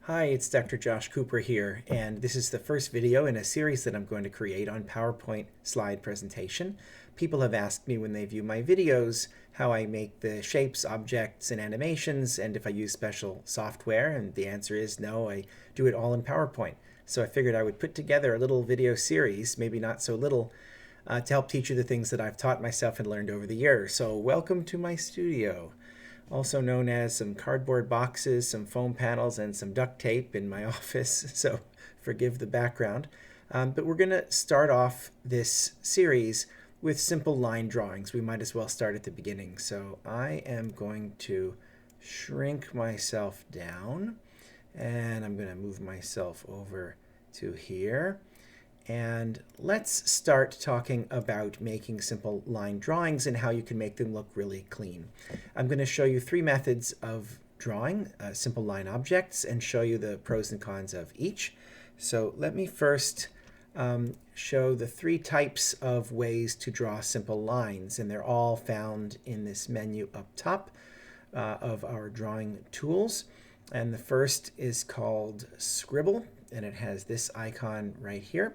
Hi, it's Dr. Josh Cooper here, and this is the first video in a series that I'm going to create on PowerPoint slide presentation. People have asked me when they view my videos how I make the shapes, objects, and animations, and if I use special software, and the answer is no, I do it all in PowerPoint. So I figured I would put together a little video series, maybe not so little, to help teach you the things that I've taught myself and learned over the years. So welcome to my studio, also known as some cardboard boxes, some foam panels, and some duct tape in my office, so forgive the background. But we're going to start off this series with simple line drawings. We might as well start at the beginning. So I am going to shrink myself down, and I'm going to move myself over to here. And let's start talking about making simple line drawings and how you can make them look really clean. I'm going to show you three methods of drawing simple line objects and show you the pros and cons of each. So let me first show the three types of ways to draw simple lines, and they're all found in this menu up top of our drawing tools. And the first is called scribble, and it has this icon right here.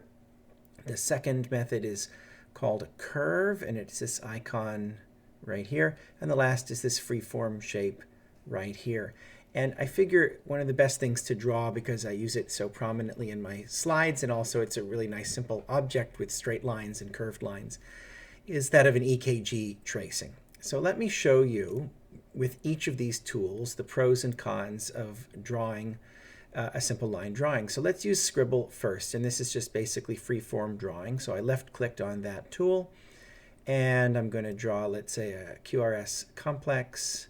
The second method is called a curve, and it's this icon right here. And the last is this freeform shape right here. And I figure one of the best things to draw, because I use it so prominently in my slides, and also it's a really nice simple object with straight lines and curved lines, is that of an EKG tracing. So let me show you with each of these tools the pros and cons of drawing a simple line drawing. So let's use scribble first, and this is just basically freeform drawing. So I left-clicked on that tool, and I'm going to draw, let's say, a QRS complex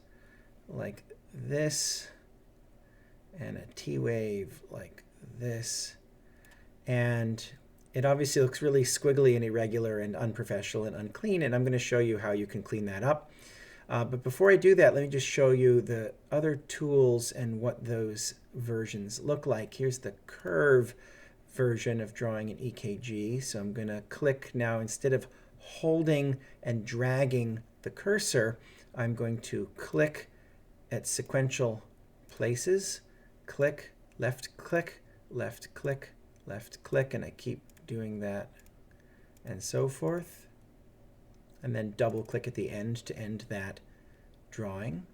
like this, and a T-wave like this. And it obviously looks really squiggly and irregular and unprofessional and unclean, and I'm going to show you how you can clean that up. But before I do that, let me just show you the other tools and what those versions look like. Here's the curve version of drawing an EKG. So I'm going to click now. Instead of holding and dragging the cursor, I'm going to click at sequential places. Click, left click, left click, left click, and I keep doing that and so forth. And then double click at the end to end that drawing.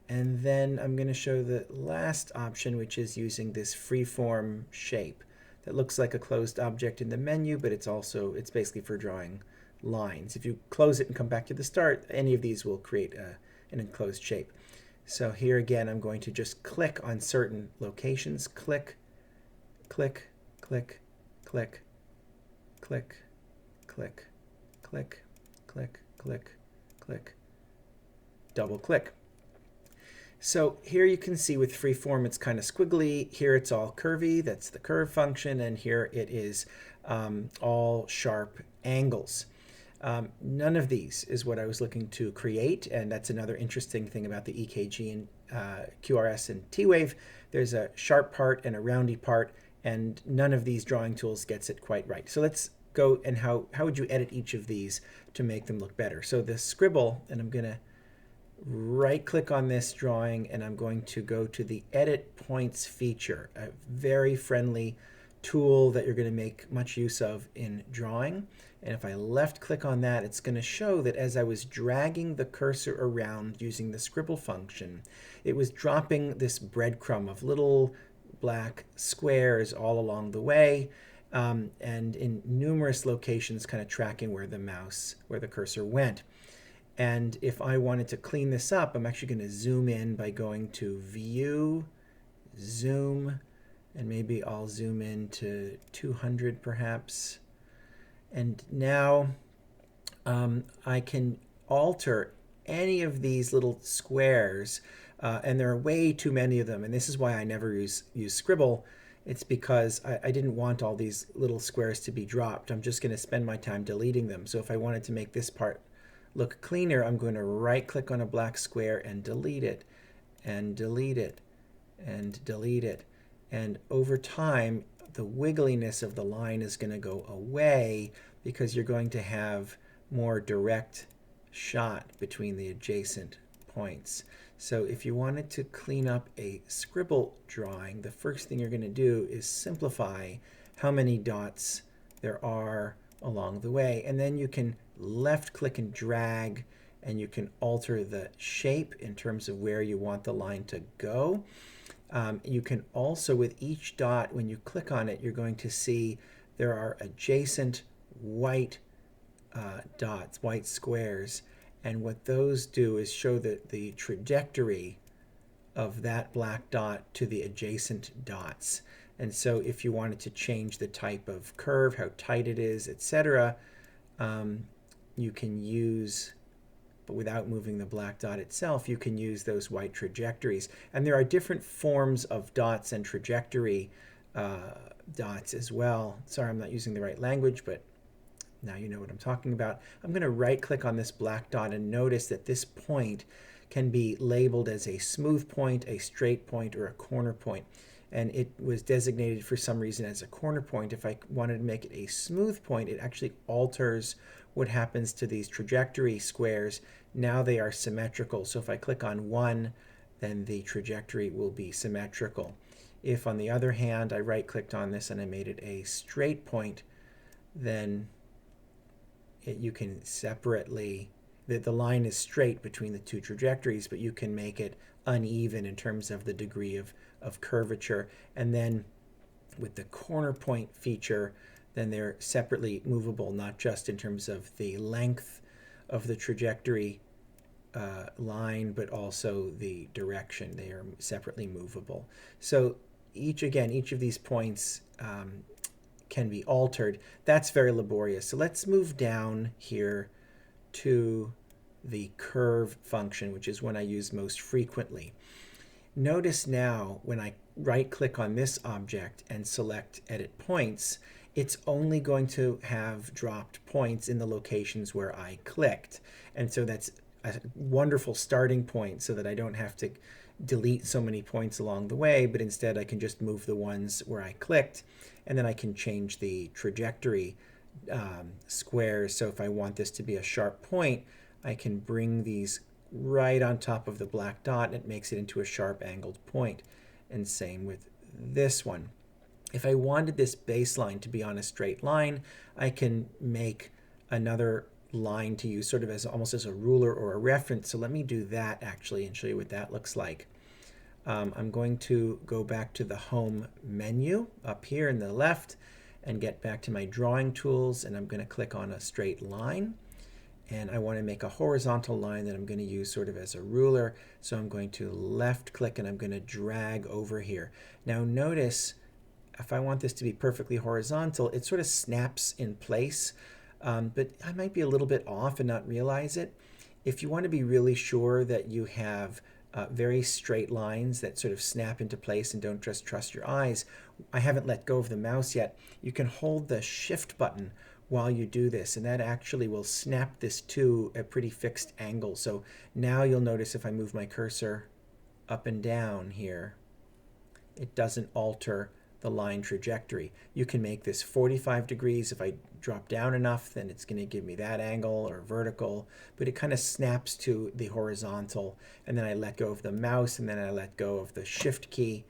And then I'm going to show the last option, which is using this freeform shape that looks like a closed object in the menu, but it's basically for drawing lines. If you close it and come back to the start, any of these will create an enclosed shape. So here again, I'm going to just click on certain locations. Click, click, click, click, click, click, click, click, click, click, double click. So here you can see with freeform it's kind of squiggly. Here it's all curvy, that's the curve function, and here it is all sharp angles. None of these is what I was looking to create, and that's another interesting thing about the EKG and QRS and T-wave. There's a sharp part and a roundy part, and none of these drawing tools gets it quite right. So let's go, and how would you edit each of these to make them look better? So the scribble, and I'm going to right click on this drawing, and I'm going to go to the edit points feature, a very friendly tool that you're going to make much use of in drawing. And if I left click on that, it's going to show that as I was dragging the cursor around using the scribble function, it was dropping this breadcrumb of little black squares all along the way, and in numerous locations kind of tracking where the cursor went. And if I wanted to clean this up, I'm actually going to zoom in by going to View, Zoom, and maybe I'll zoom in to 200 perhaps. And now I can alter any of these little squares, and there are way too many of them. And this is why I never use scribble. It's because I didn't want all these little squares to be dropped. I'm just going to spend my time deleting them. So if I wanted to make this part look cleaner, I'm going to right click on a black square and delete it, and delete it, and delete it. And over time, the wiggliness of the line is going to go away because you're going to have more direct shot between the adjacent points. So if you wanted to clean up a scribble drawing, the first thing you're going to do is simplify how many dots there are along the way. And then you can left click and drag, and you can alter the shape in terms of where you want the line to go. You can also, with each dot, when you click on it, you're going to see there are adjacent white dots, white squares. And what those do is show the trajectory of that black dot to the adjacent dots. And so if you wanted to change the type of curve, how tight it is, etc., you can use, but without moving the black dot itself, you can use those white trajectories. And there are different forms of dots and trajectory dots as well. Sorry, I'm not using the right language, but now you know what I'm talking about. I'm going to right click on this black dot and notice that this point can be labeled as a smooth point, a straight point, or a corner point. And it was designated for some reason as a corner point. If I wanted to make it a smooth point, it actually alters what happens to these trajectory squares. Now they are symmetrical. So if I click on one, then the trajectory will be symmetrical. If, on the other hand, I right-clicked on this and I made it a straight point, then you can separately, the line is straight between the two trajectories, but you can make it uneven in terms of the degree of curvature. And then with the corner point feature, then they're separately movable, not just in terms of the length of the trajectory line, but also the direction. They are separately movable. So each of these points can be altered. That's very laborious. So let's move down here to the curve function, which is one I use most frequently. Notice now when I right-click on this object and select Edit Points, it's only going to have dropped points in the locations where I clicked. And so that's a wonderful starting point so that I don't have to delete so many points along the way, but instead I can just move the ones where I clicked, and then I can change the trajectory squares. So if I want this to be a sharp point, I can bring these right on top of the black dot, and it makes it into a sharp angled point. And same with this one. If I wanted this baseline to be on a straight line, I can make another line to use sort of as almost as a ruler or a reference. So let me do that actually and show you what that looks like. I'm going to go back to the home menu up here in the left and get back to my drawing tools, and I'm going to click on a straight line. And I want to make a horizontal line that I'm going to use sort of as a ruler. So I'm going to left click and I'm going to drag over here. Now notice if I want this to be perfectly horizontal, it sort of snaps in place, but I might be a little bit off and not realize it. If you want to be really sure that you have very straight lines that sort of snap into place and don't just trust your eyes, I haven't let go of the mouse yet. You can hold the Shift button while you do this, and that actually will snap this to a pretty fixed angle. So now you'll notice if I move my cursor up and down here, it doesn't alter the line trajectory. You can make this 45 degrees. If I drop down enough, then it's going to give me that angle, or vertical, but it kind of snaps to the horizontal. And then I let go of the mouse, and then I let go of the Shift key.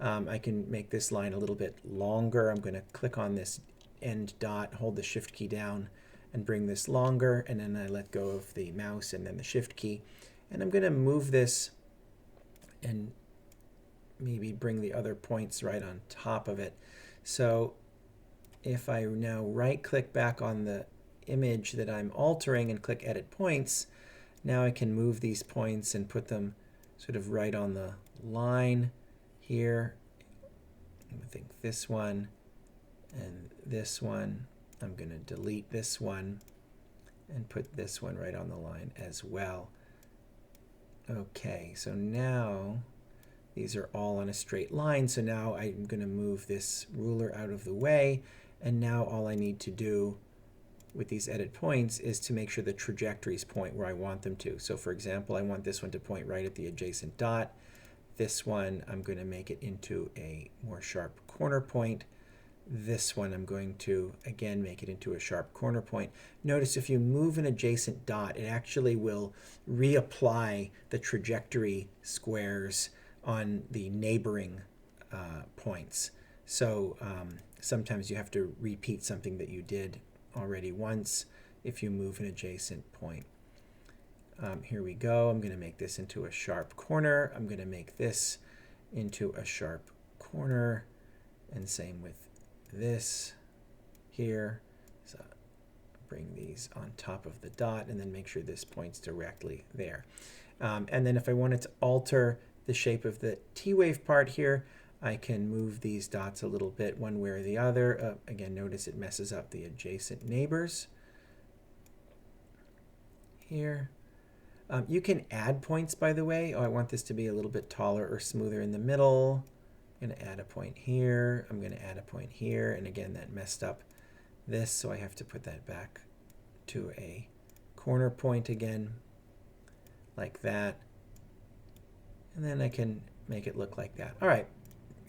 I can make this line a little bit longer. I'm going to click on this end dot, hold the Shift key down, and bring this longer, and then I let go of the mouse and then the Shift key. And I'm going to move this and maybe bring the other points right on top of it. So if I now right-click back on the image that I'm altering and click Edit Points, now I can move these points and put them sort of right on the line here. I think this one and this one. I'm going to delete this one and put this one right on the line as well. Okay, so now these are all on a straight line. So now I'm going to move this ruler out of the way. And now all I need to do with these edit points is to make sure the trajectories point where I want them to. So for example, I want this one to point right at the adjacent dot. This one, I'm going to make it into a more sharp corner point. this one I'm going to, again, make it into a sharp corner point. Notice if you move an adjacent dot, it actually will reapply the trajectory squares on the neighboring points. So sometimes you have to repeat something that you did already once if you move an adjacent point. Here we go. I'm going to make this into a sharp corner. I'm going to make this into a sharp corner, and same with this here. So bring these on top of the dot and then make sure this points directly there. And then if I wanted to alter the shape of the T-wave part here, I can move these dots a little bit one way or the other. Again, notice it messes up the adjacent neighbors here. You can add points, by the way. Oh, I want this to be a little bit taller or smoother in the middle. I'm going to add a point here. I'm going to add a point here. And again, that messed up this, so I have to put that back to a corner point again, like that. And then I can make it look like that. All right,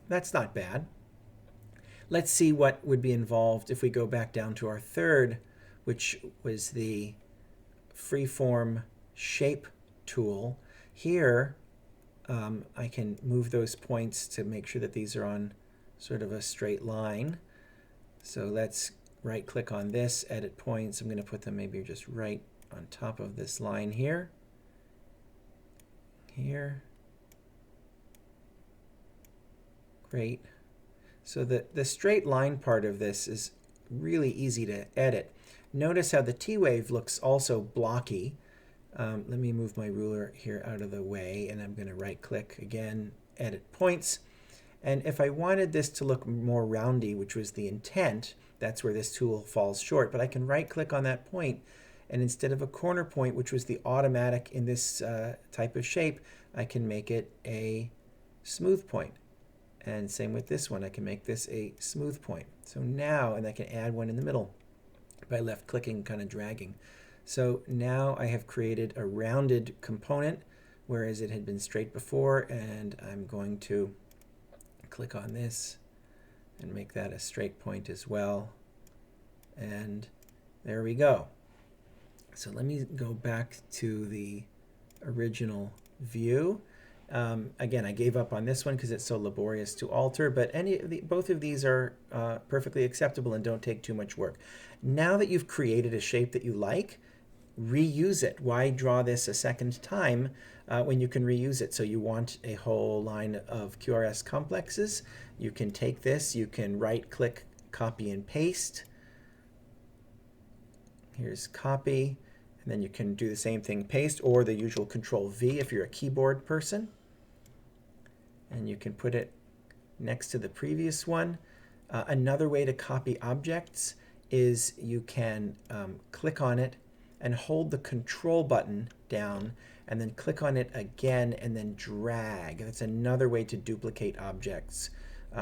that's not bad. Let's see what would be involved if we go back down to our third, which was the freeform shape tool. Here, I can move those points to make sure that these are on sort of a straight line. So let's right-click on this, edit points. I'm going to put them maybe just right on top of this line here. Here. Great. So the straight line part of this is really easy to edit. Notice how the T-wave looks also blocky. Let me move my ruler here out of the way, and I'm going to right-click again, edit points. And if I wanted this to look more roundy, which was the intent, that's where this tool falls short. But I can right-click on that point, and instead of a corner point, which was the automatic in this type of shape, I can make it a smooth point. And same with this one, I can make this a smooth point. So now, and I can add one in the middle by left-clicking, kind of dragging. So now I have created a rounded component, whereas it had been straight before, and I'm going to click on this and make that a straight point as well. And there we go. So let me go back to the original view. Again, I gave up on this one because it's so laborious to alter, but both of these are perfectly acceptable and don't take too much work. Now that you've created a shape that you like, reuse it. Why draw this a second time when you can reuse it? So you want a whole line of QRS complexes. You can take this, you can right-click, copy and paste. Here's copy, and then you can do the same thing, paste, or the usual Control-V if you're a keyboard person. And you can put it next to the previous one. Another way to copy objects is you can click on it and hold the Control button down, and then click on it again and then drag. That's another way to duplicate objects,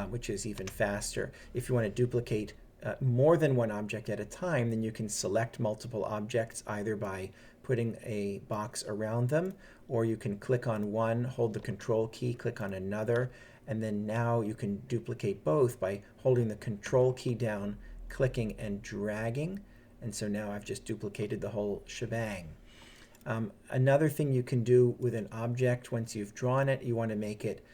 which is even faster. If you want to duplicate more than one object at a time, then you can select multiple objects either by putting a box around them, or you can click on one, hold the Control key, click on another, and then now you can duplicate both by holding the Control key down, clicking and dragging. And so now I've just duplicated the whole shebang. Another thing you can do with an object, once you've drawn it, you want to make it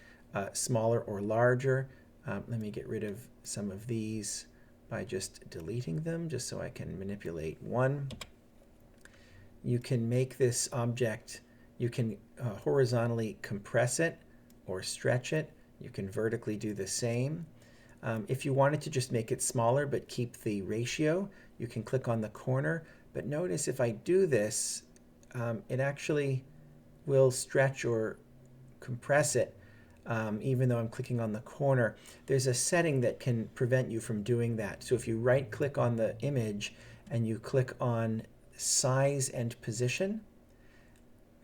smaller or larger. Let me get rid of some of these by just deleting them, just so I can manipulate one. You can make this object, you can horizontally compress it or stretch it. You can vertically do the same. If you wanted to just make it smaller but keep the ratio, you can click on the corner. But notice if I do this, it actually will stretch or compress it, even though I'm clicking on the corner. There's a setting that can prevent you from doing that. So if you right-click on the image and you click on size and position,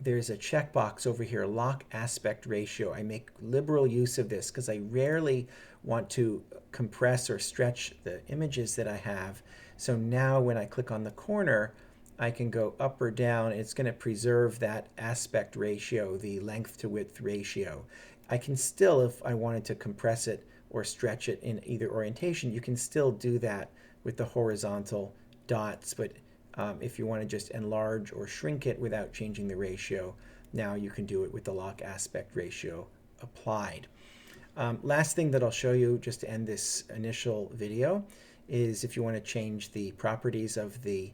there's a checkbox over here, lock aspect ratio. I make liberal use of this because I rarely want to compress or stretch the images that I have. So now when I click on the corner, I can go up or down. It's going to preserve that aspect ratio, the length to width ratio. I can still, if I wanted to compress it or stretch it in either orientation, you can still do that with the horizontal dots. But if you want to just enlarge or shrink it without changing the ratio, now you can do it with the lock aspect ratio applied. Last thing that I'll show you just to end this initial video is if you want to change the properties of the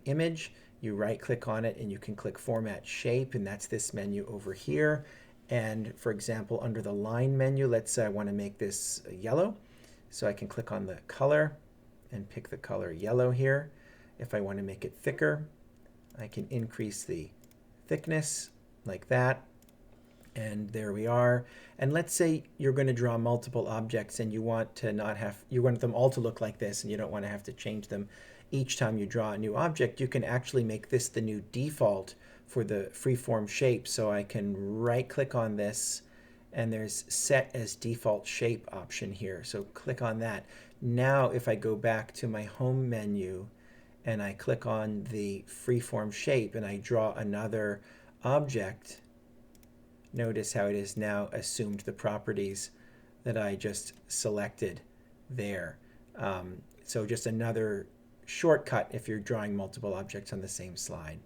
image, you right click on it and you can click Format Shape, and that's this menu over here. And for example, under the line menu, let's say I want to make this yellow. So I can click on the color and pick the color yellow here. If I want to make it thicker, I can increase the thickness like that. And there we are. And let's say you're going to draw multiple objects and you want them all to look like this, and you don't want to have to change them each time you draw a new object. You can actually make this the new default for the freeform shape. So I can right click on this and there's set as default shape option here. So click on that. Now if I go back to my home menu and I click on the freeform shape and I draw another object, notice how it has now assumed the properties that I just selected there. So just another shortcut if you're drawing multiple objects on the same slide.